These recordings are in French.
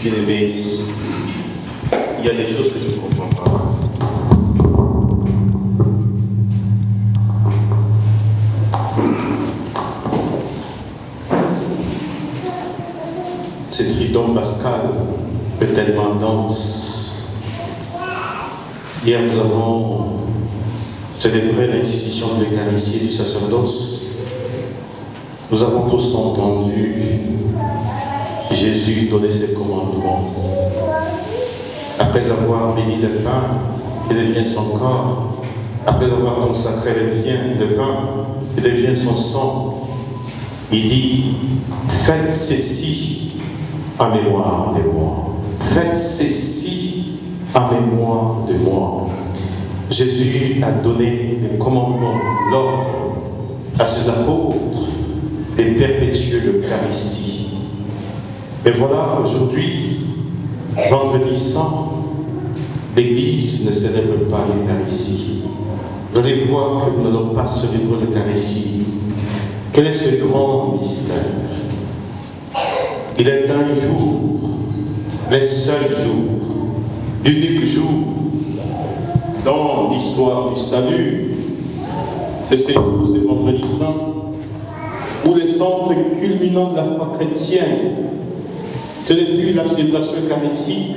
Bien-aimés, il y a des choses que je ne comprends pas. Ce trident pascal est tellement dense. Hier, nous avons célébré l'institution de l'Eucharistie et du sacerdoce. Nous avons tous entendu Jésus donner ses commandements. Après avoir béni le pain qui devient son corps, après avoir consacré le vin qui devient son sang, il dit « Faites ceci en mémoire de moi. Faites ceci en mémoire de moi. » Jésus a donné le commandement, l'ordre à ses apôtres de perpétuer l'Eucharistie. Et voilà, aujourd'hui, vendredi saint, l'Église ne célèbre pas l'Eucharistie. Vous allez voir que nous n'allons pas célébrer l'Eucharistie. Quel est ce grand mystère? Il est un jour, le seul jour, l'unique jour dans l'histoire du salut. C'est ce jour, c'est vendredi saint, où les centres culminants de la foi chrétienne, ce n'est plus la célébration eucharistique,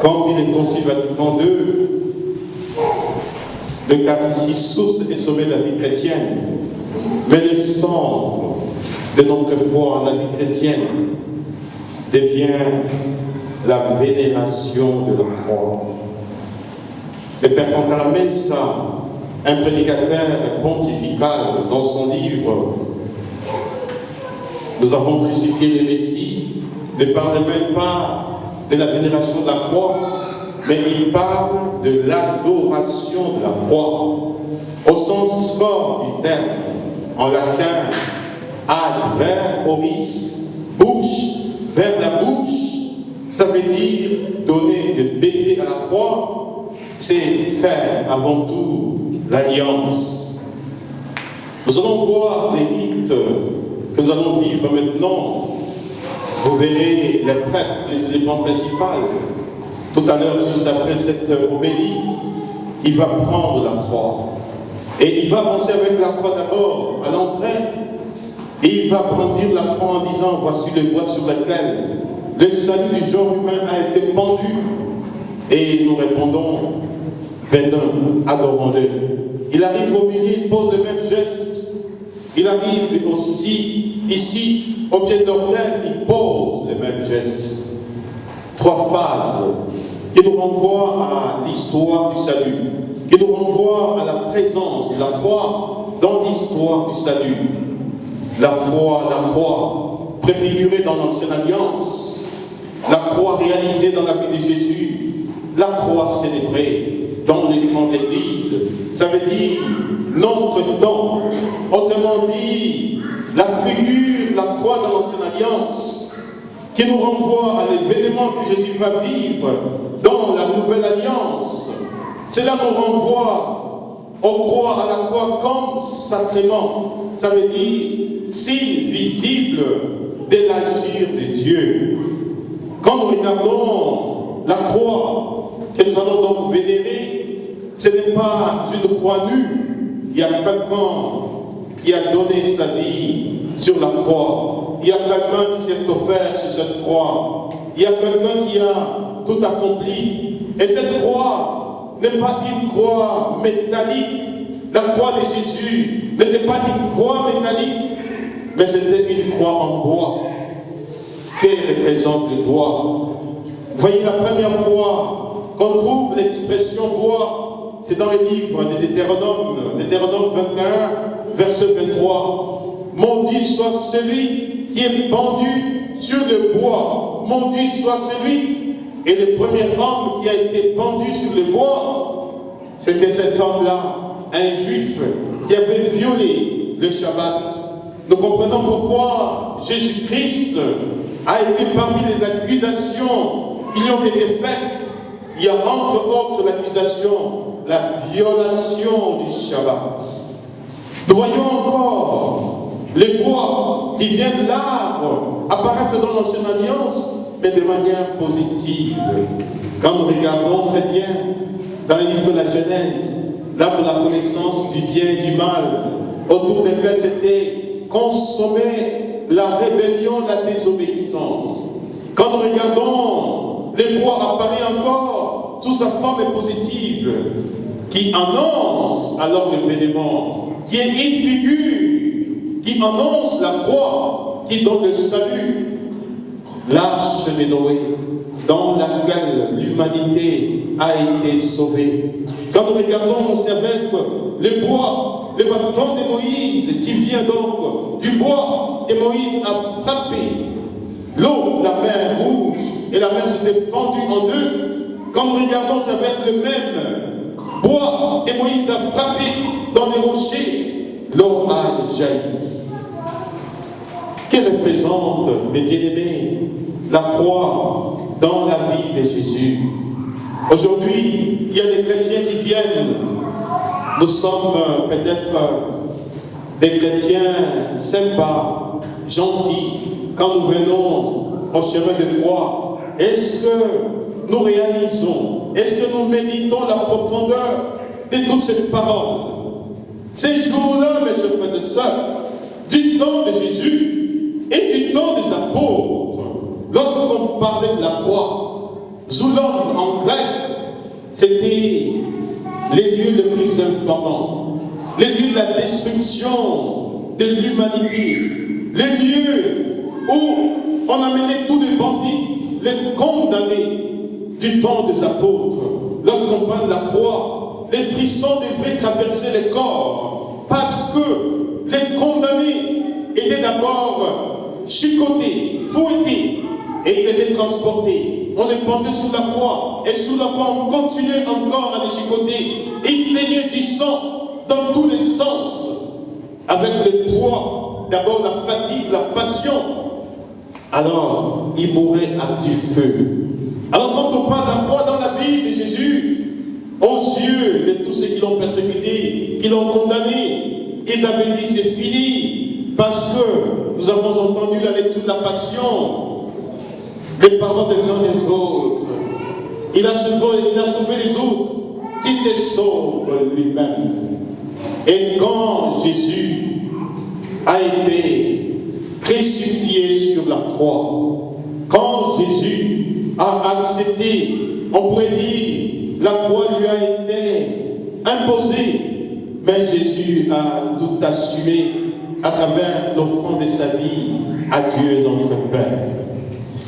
comme dit le Concile Vatican II, l'Eucharistie source et sommet de la vie chrétienne, mais le centre de notre foi en la vie chrétienne devient la vénération de la croix. Le Père Cantalamessa, un prédicateur pontifical, dans son livre « Nous avons crucifié les Messies », ne parle même pas de la vénération de la croix, mais il parle de l'adoration de la croix, au sens fort du terme, en latin, ad vers oris, bouche vers la bouche, ça veut dire donner le baiser à la croix, c'est faire avant tout l'alliance. Nous allons voir les rites que nous allons vivre maintenant. Vous verrez les prêtres, les célébrants principaux. Tout à l'heure, juste après cette homélie, il va prendre la croix. Et il va avancer avec la croix d'abord à l'entrée. Et il va brandir la croix en disant, voici le bois sur lequel le salut du genre humain a été pendu. Et nous répondons, venons, adorons-le. Il arrive au milieu, il pose le même geste. Il arrive aussi ici, au pied de l'autel, il pose les mêmes gestes. Trois phases qui nous renvoient à l'histoire du salut, qui nous renvoient à la présence de la croix dans l'histoire du salut. La foi, la croix, préfigurée dans l'Ancienne Alliance, la croix réalisée dans la vie de Jésus, la croix célébrée dans les camps de l'Église. Ça veut dire notre temps, autrement dit, la figure, la croix dans l'Ancienne Alliance, qui nous renvoie à l'événement que Jésus va vivre dans la Nouvelle Alliance. Cela nous renvoie à la croix comme sacrement. Ça veut dire signe visible de l'agir de Dieu. Quand nous regardons la croix que nous allons donc vénérer, ce n'est pas une croix nue. Il y a quelqu'un qui a donné sa vie sur la croix. Il y a quelqu'un qui s'est offert sur cette croix. Il y a quelqu'un qui a tout accompli. Et cette croix n'est pas une croix métallique. La croix de Jésus n'était pas une croix métallique, mais c'était une croix en bois. Qui représente le bois? Vous voyez, la première fois qu'on trouve l'expression bois, c'est dans le livre de Deutéronome 21, verset 23. Maudit soit celui qui est pendu sur le bois. Maudit soit celui. Et le premier homme qui a été pendu sur le bois, c'était cet homme-là, un juif qui avait violé le Shabbat. Nous comprenons pourquoi Jésus-Christ a été parmi les accusations qui lui ont été faites. Il y a entre autres l'accusation, la violation du Shabbat. Nous voyons encore les bois qui viennent de l'arbre apparaître dans l'Ancienne Alliance mais de manière positive. Quand nous regardons très bien dans le livre de la Genèse, l'arbre de la connaissance du bien et du mal, autour desquels c'était consommer la rébellion, la désobéissance. Quand nous regardons, le bois apparaît encore sous sa forme positive, qui annonce alors l'événement, qui est une figure, qui annonce la croix, qui donne le salut. L'arche de Noé, dans laquelle l'humanité a été sauvée. Quand nous regardons, c'est avec le bois, le bâton de Moïse, qui vient donc du bois que Moïse a frappé. L'eau, la mer rouge, et la mer s'était fendue en deux. Quand nous regardons, c'est avec le même bois que Moïse a frappé dans les rochers, l'eau a jailli. Qui représente, mes bien-aimés, la croix dans la vie de Jésus. Aujourd'hui, il y a des chrétiens qui viennent. Nous sommes peut-être des chrétiens sympas, gentils. Quand nous venons au chemin de croix, est-ce que nous réalisons, est-ce que nous méditons la profondeur de toutes ces paroles? Ces jours-là, mes chers frères et sœurs, du temps de Jésus et du temps des apôtres, lorsqu'on parlait de la croix, Zoulon en grec, c'était les lieux les plus infamants, les lieux de la destruction de l'humanité, les lieux où on amenait tous les bandits, les condamnés du temps des apôtres. Lorsqu'on parle de la croix, les frissons devraient traverser le corps, parce que les condamnés étaient d'abord chicotés, fouettés, et ils étaient transportés. On les pendait sous la croix, et sous la croix, on continuait encore à les chicoter. Ils saignaient du sang dans tous les sens, avec le poids, d'abord la fatigue, la passion. Alors, ils mouraient à du feu. Alors, quand on parle de la croix dans la vie de Jésus, aux yeux de tous ceux qui l'ont persécuté, qui l'ont condamné, ils avaient dit c'est fini, parce que nous avons entendu la lecture de la Passion, les paroles des uns des autres. Il a sauvé les autres, qui se sauve lui-même. Et quand Jésus a été crucifié sur la croix, quand Jésus a accepté, on pourrait dire, la croix lui a été imposée, mais Jésus a tout assumé à travers l'offrande de sa vie à Dieu notre Père.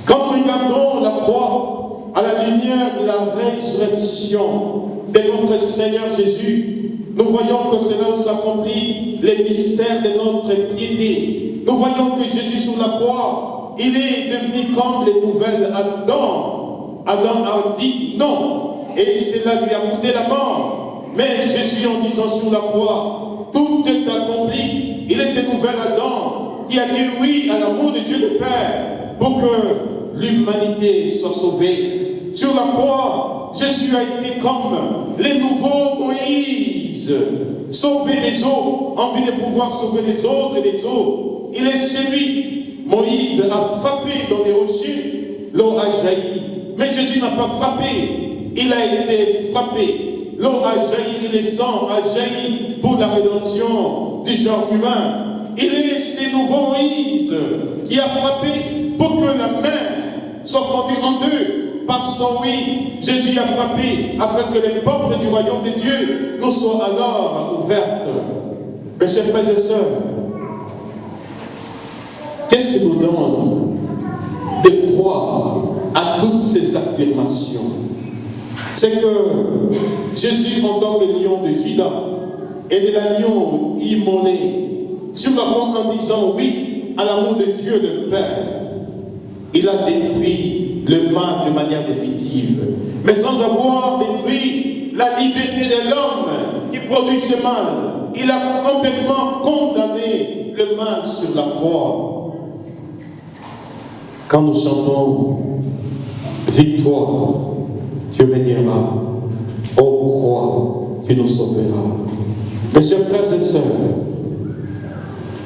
Quand nous regardons la croix à la lumière de la résurrection de notre Seigneur Jésus, nous voyons que c'est là où s'accomplit les mystères de notre piété. Nous voyons que Jésus sur la croix, il est devenu comme les nouvelles Adam. Adam a dit non, et cela lui a coûté la mort. Mais Jésus, en disant sur la croix, tout est accompli. Il est ce nouvel Adam qui a dit oui à l'amour de Dieu le Père pour que l'humanité soit sauvée. Sur la croix, Jésus a été comme les nouveaux Moïse, sauvé des eaux, envie de pouvoir sauver les autres et les eaux. Il est celui, Moïse a frappé dans les rochers, l'eau a jailli. Mais Jésus n'a pas frappé, il a été frappé. L'eau a jailli et le sang a jailli pour la rédemption du genre humain. Il est ce nouveau Moïse qui a frappé pour que la mer soit fendue en deux. Par son oui, Jésus a frappé afin que les portes du royaume de Dieu nous soient alors ouvertes. Mes chers frères et sœurs, qu'est-ce qui nous donne de croire à toutes ces affirmations? C'est que Jésus, en tant que lion de Juda et de l'agneau immolé, sur la croix en disant oui à l'amour de Dieu le Père, il a détruit le mal de manière définitive, mais sans avoir détruit la liberté de l'homme qui produit ce mal. Il a complètement condamné le mal sur la croix. Quand nous chantons victoire, tu régneras, ô croix, tu nous sauveras. Mes chers frères et sœurs,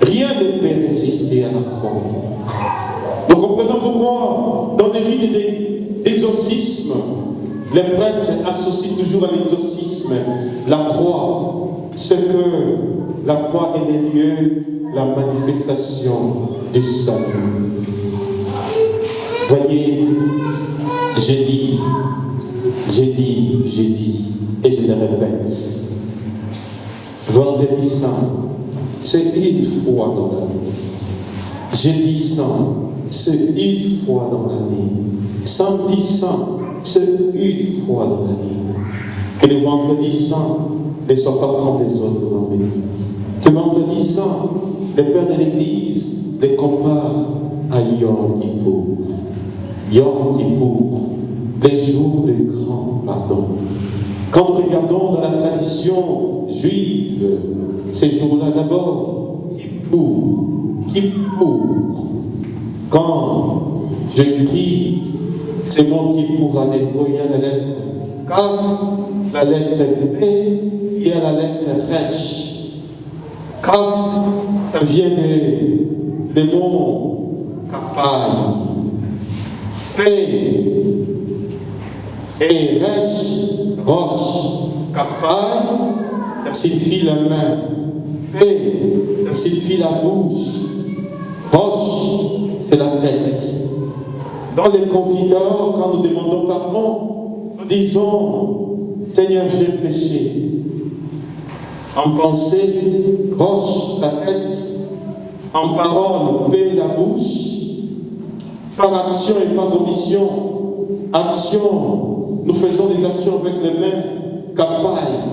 rien ne peut résister à la croix. Nous comprenons pourquoi dans les rites d'exorcisme, les prêtres associent toujours à l'exorcisme la croix, ce que la croix est le lieu, la manifestation du salut. Voyez, j'ai dit, et je le répète, vendredi saint, c'est une fois dans l'année. Jeudi saint, c'est une fois dans l'année. Samedi saint, c'est une fois dans l'année. Et le vendredi saint ne soit pas comme les autres vendredis. Ce vendredi saint, le Père de l'Église les compare à Yom Kippour. Yom Kippour, les jours de grand pardon. Quand nous regardons dans la tradition juive, ces jours-là d'abord, Kippour. Quand je crie, c'est mon Kippour en hébreu, il y a la lettre Kaf, la lettre P, il y a la lettre Resh. Kaf, ça vient des mots Kapai. P et Resh, Roche. Kapai, ça signifie la main. P, ça signifie la bouche. Roche, c'est la tête. Dans les confideurs, quand nous demandons pardon, nous disons, Seigneur, j'ai péché. En pensée, Roche, la tête. En parole, paix, la bouche. Par action et par omission. Action, nous faisons des actions avec les mains, capailles.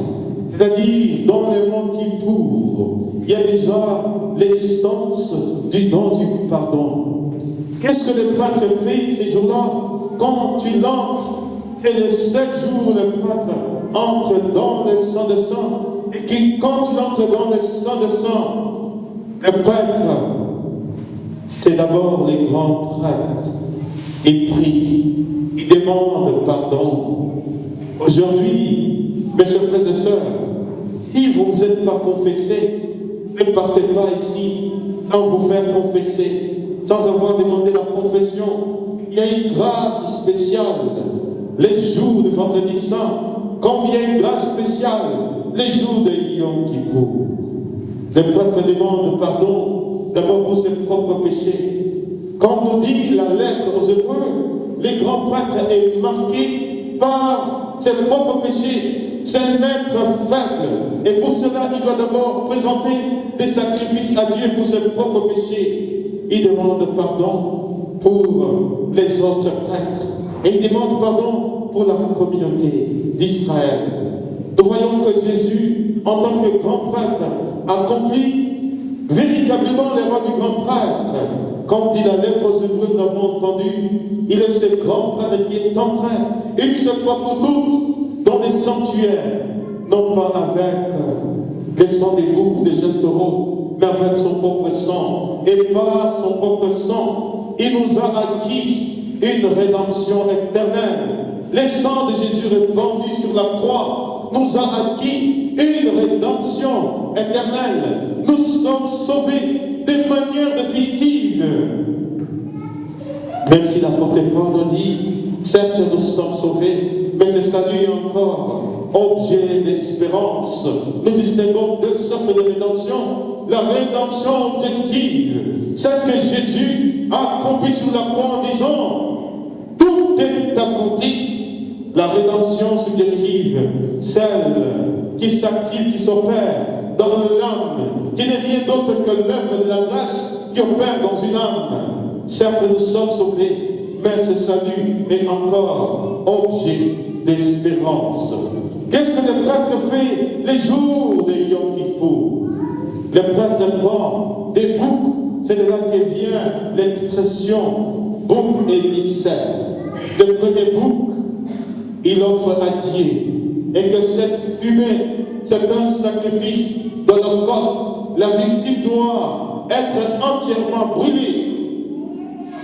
C'est-à-dire, dans le mot Kippour, il y a déjà l'essence du don du pardon. Qu'est-ce que le prêtre fait ces jours-là? Quand tu l'entres, c'est le 7 jours où le prêtre entre dans le sang de sang. Et quand tu entres dans le sang de sang, le prêtre, c'est d'abord les grands prêtres. Il prie, il demande pardon. Aujourd'hui, mes chers frères et sœurs, si vous ne vous êtes pas confessés, ne partez pas ici sans vous faire confesser, sans avoir demandé la confession. Il y a une grâce spéciale les jours de vendredi saint, comme il y a une grâce spéciale les jours de Yom Kippour. Le prêtre demande pardon d'abord pour ses propres péchés. Comme nous dit la lettre aux Hébreux, les grands prêtres est marqué par ses propres péchés. C'est un être faible. Et pour cela, il doit d'abord présenter des sacrifices à Dieu pour ses propres péchés. Il demande pardon pour les autres prêtres. Et il demande pardon pour la communauté d'Israël. Nous voyons que Jésus, en tant que grand prêtre, accomplit véritablement les rois du grand prêtre. Comme dit la lettre aux Hébreux, nous l'avons entendu, il est ce grand prêtre qui est en train, une seule fois pour toutes, dans les sanctuaires, non pas avec le sang des boucs ou des jeunes taureaux, mais avec son propre sang. Et par son propre sang, il nous a acquis une rédemption éternelle. Le sang de Jésus répandu sur la croix nous a acquis une rédemption éternelle. Nous sommes sauvés de manière définitive. Même si l'apôtre Paul nous dit, certes nous sommes sauvés, mais ce salut est encore objet d'espérance. Nous distinguons deux sortes de rédemption. La rédemption objective, celle que Jésus a accomplie sur la croix en disant, tout est accompli. La rédemption subjective, celle qui s'active, qui s'opère dans l'âme, qui n'est rien d'autre que l'œuvre de la grâce qui opère dans une âme. Certes, nous sommes sauvés, mais ce salut est encore objet d'espérance. Qu'est-ce que le prêtre fait les jours de Yom Kippour? Le prêtre prend des boucs, c'est de là que vient l'expression bouc émissaire. Le premier bouc, il offre à Dieu, et que cette fumée, c'est un sacrifice d'holocauste. La victime doit être entièrement brûlée.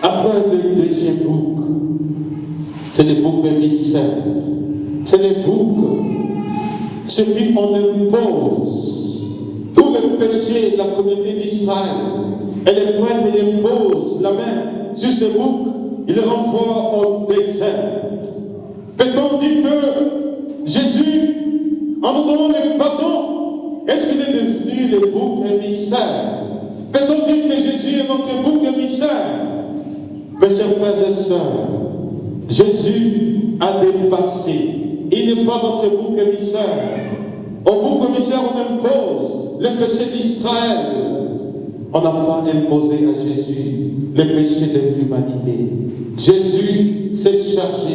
Après le deuxième bouc, c'est le bouc émissaire. C'est le bouc sur qui on impose tout le péché de la communauté d'Israël. Et le prêtre impose la main sur ce bouc. il le renvoie au désert. Peut-on dire que Jésus, en nous donnant le pardon, est-ce qu'il est devenu le bouc émissaire? Peut-on dire que Jésus est notre bouc émissaire? Mes chers frères et sœurs, Jésus a dépassé. Il n'est pas notre bouc émissaire. Au bouc émissaire, on impose les péchés d'Israël. On n'a pas imposé à Jésus les péchés de l'humanité. Jésus s'est chargé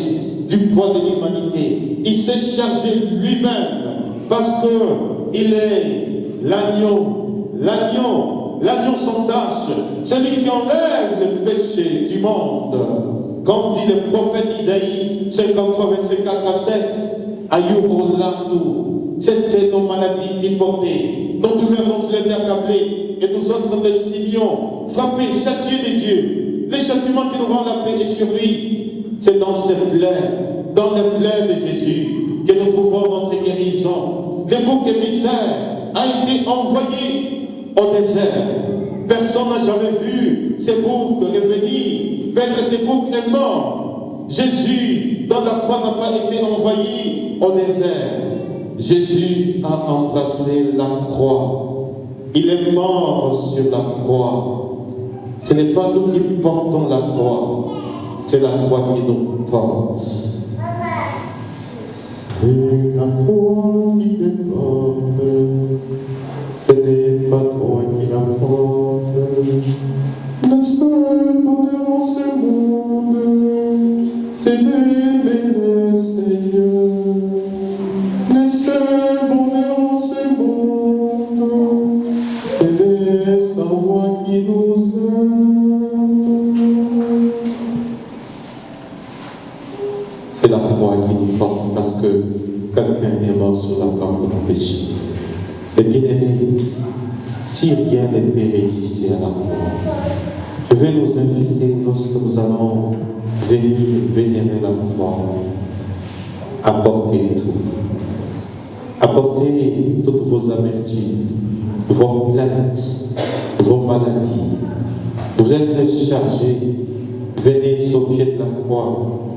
du poids de l'humanité. Il s'est chargé lui-même parce qu'il est l'agneau sans tache, celui qui enlève le péché du monde. Comme dit le prophète Isaïe, 53, verset 4 à 7, Ayurolanu, c'était nos maladies qu'il portait, nos douleurs dont il était accablé, et nous autres les simions, frappés, châtiés de Dieu. Les châtiments qui nous rendent la paix est sur lui. C'est dans cette plaie, dans les plaies de Jésus, que nous trouvons notre guérison. Le bouc émissaire a été envoyé au désert. Personne n'a jamais vu ces boucs revenir. Peut-être ces boucs est mort. Jésus, dans la croix, n'a pas été envoyé au désert. Jésus a embrassé la croix. Il est mort sur la croix. Ce n'est pas nous qui portons la croix, c'est la croix qui nous porte. C'est la croix qui te porte, ce n'est pas toi qui la portes. Le seul bonheur en ce monde, c'est d'aimer le Seigneur. Le seul bonheur en ce monde, c'est de savoir qui nous aime. C'est la croix qui nous porte parce que quelqu'un est mort sur la croix pour nos péchés. Et bien aimés, si rien ne peut résister à la croix, je vais nous inviter lorsque nous allons venir vénérer la croix, à porter tout. Apportez toutes vos amertumes, vos plaintes, vos maladies. Vous êtes chargés, venez au pied de la croix,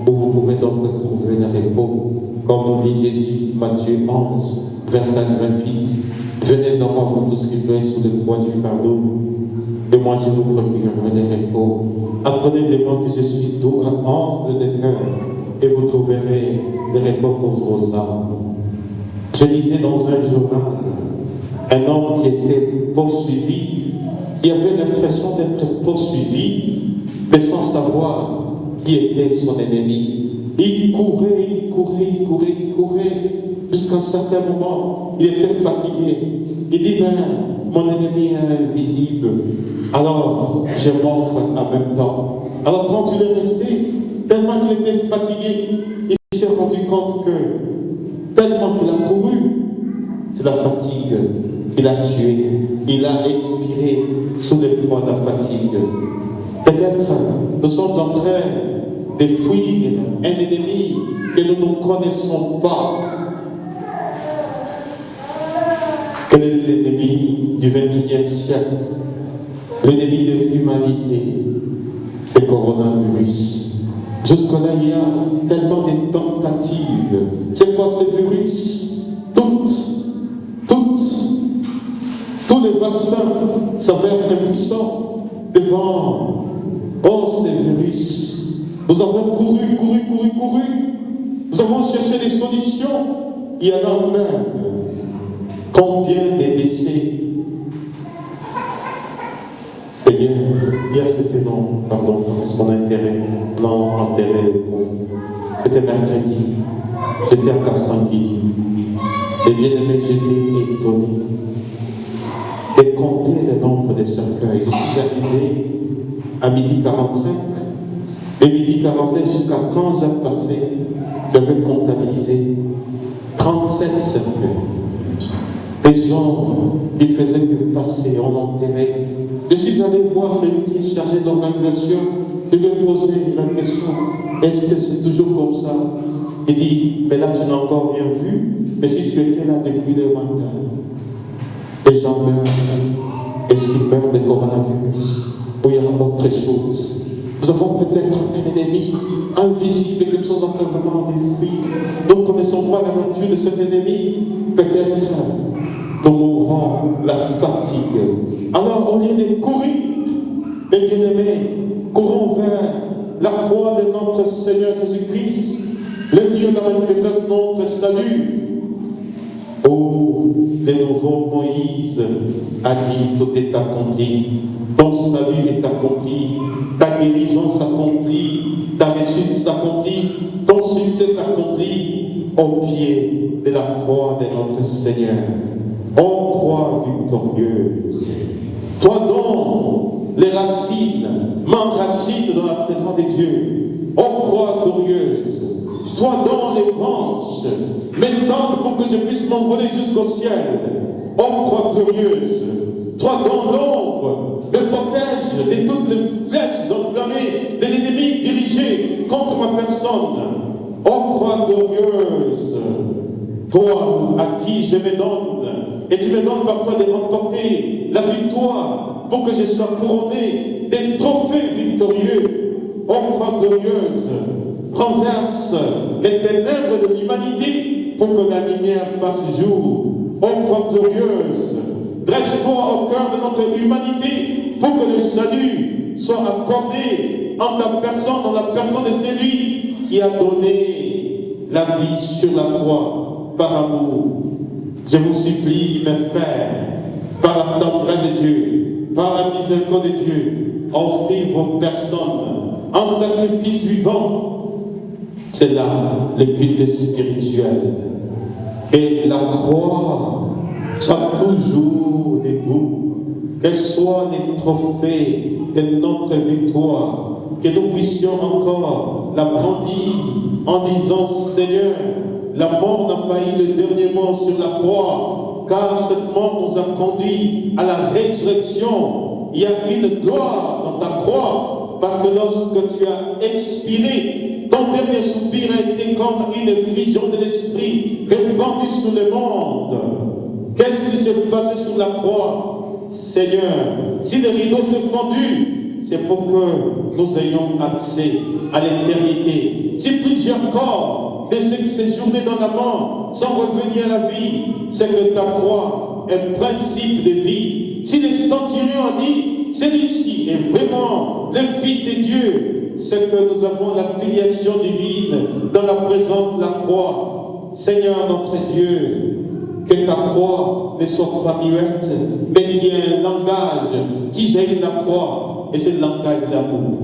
où vous pourrez donc trouver le repos. Comme nous dit Jésus, Matthieu 11, 25, 28. Venez à moi, vous tous qui payez sous le poids du fardeau, et moi je vous procurerai le repos. Apprenez de moi que je suis doux et humble de cœur, et vous trouverez le repos pour vos âmes. Je lisais dans un journal un homme qui était poursuivi, qui avait l'impression d'être poursuivi, mais sans savoir qui était son ennemi. Il courait, jusqu'à un certain moment, il était fatigué. Il dit, mais mon ennemi est invisible, alors je m'offre en même temps. Alors quand il est resté, tellement qu'il était fatigué, il s'est rendu compte que tellement qu'il a couru, c'est la fatigue. Il a tué, il a expiré sous le poids de la fatigue. Peut-être nous sommes en train de fuir un ennemi que nous ne connaissons pas. Quel est l'ennemi du XXIe siècle? L'ennemi de l'humanité, le coronavirus. Jusque-là, il y a tellement de tentatives. C'est quoi ce virus? Tous les vaccins s'avèrent impuissants devant ce virus. Nous avons couru. Nous avons cherché des solutions. Il y en a même. Combien de décès? C'est hier c'était parce qu'on a enterré les pauvres. C'était mercredi. J'étais à Kassangui. Et bien aimé, j'étais étonné de compter le nombre de cercueils. Je suis arrivé à 12h45. Et 12h45 jusqu'à quand j'ai passé, j'avais comptabilisé 37 cercueils. Les gens, ils faisaient que passer, on enterrait. Je suis allé voir celui qui est chargé de l'organisation. Je lui ai posé la question, est-ce que c'est toujours comme ça? Il dit, mais là tu n'as encore rien vu, mais si tu étais là depuis le matin, les gens meurent. Est-ce qu'ils meurent de coronavirus ou il y a autre chose? Nous Nous avons peut-être un ennemi invisible que nous avons vraiment défui. Nous ne connaissons pas la nature de cet ennemi. Peut-être nous mourrons la fatigue. Alors, au lieu de courir, mes bien-aimés, courons vers la croix de notre Seigneur Jésus-Christ, le lieu de la manifestation de notre salut. Oh, de nouveau, Moïse a dit, tout est accompli. Ton salut est accompli. Ta guérison s'accomplit. Ta réussite s'accomplit. Ton succès s'accomplit au pied de la croix de notre Seigneur. Oh, croix victorieuse. Toi donc, les racines, m'enracine dans la présence de Dieu. Oh, croix glorieuse. Toi donc, les branches, m'étendent pour que je puisse m'envoler jusqu'au ciel. Oh, croix glorieuse. Toi dans l'ombre, me protège de toutes les flèches enflammées de l'ennemi dirigé contre ma personne. Oh, croix glorieuse. Toi à qui je me donne, et tu me donnes par toi de remporter la victoire pour que je sois couronné des trophées victorieux. Oh, croix glorieuse, renverse les ténèbres de l'humanité pour que la lumière fasse jour. Oh, croix glorieuse, dresse-toi au cœur de notre humanité pour que le salut soit accordé en ta personne, dans la personne de celui qui a donné la vie sur la croix par amour. Je vous supplie, mes frères, par la tendresse de Dieu, par la miséricorde de Dieu, offrez vos personnes en sacrifice vivant. C'est là le culte spirituel. Et la croix soit toujours debout, qu'elle soit les trophées de notre victoire, que nous puissions encore la brandir en disant, Seigneur, la mort n'a pas eu le dernier mot sur la croix, car cette mort nous a conduit à la résurrection. Il y a une gloire dans ta croix, parce que lorsque tu as expiré, ton dernier soupir a été comme une vision de l'esprit répandue sur le monde. Qu'est-ce qui s'est passé sur la croix, Seigneur? Si le rideau s'est fendu, c'est pour que nous ayons accès à l'éternité. Si plusieurs corps de ceux qui séjournaient dans la mort sont revenus à la vie, c'est que ta croix est principe de vie. Si les centurions ont dit, celui-ci est vraiment le Fils de Dieu, c'est que nous avons la filiation divine dans la présence de la croix. Seigneur notre Dieu, que ta croix ne soit pas muette, mais qu'il y ait un langage qui jaillit de la croix, et c'est le langage d'amour.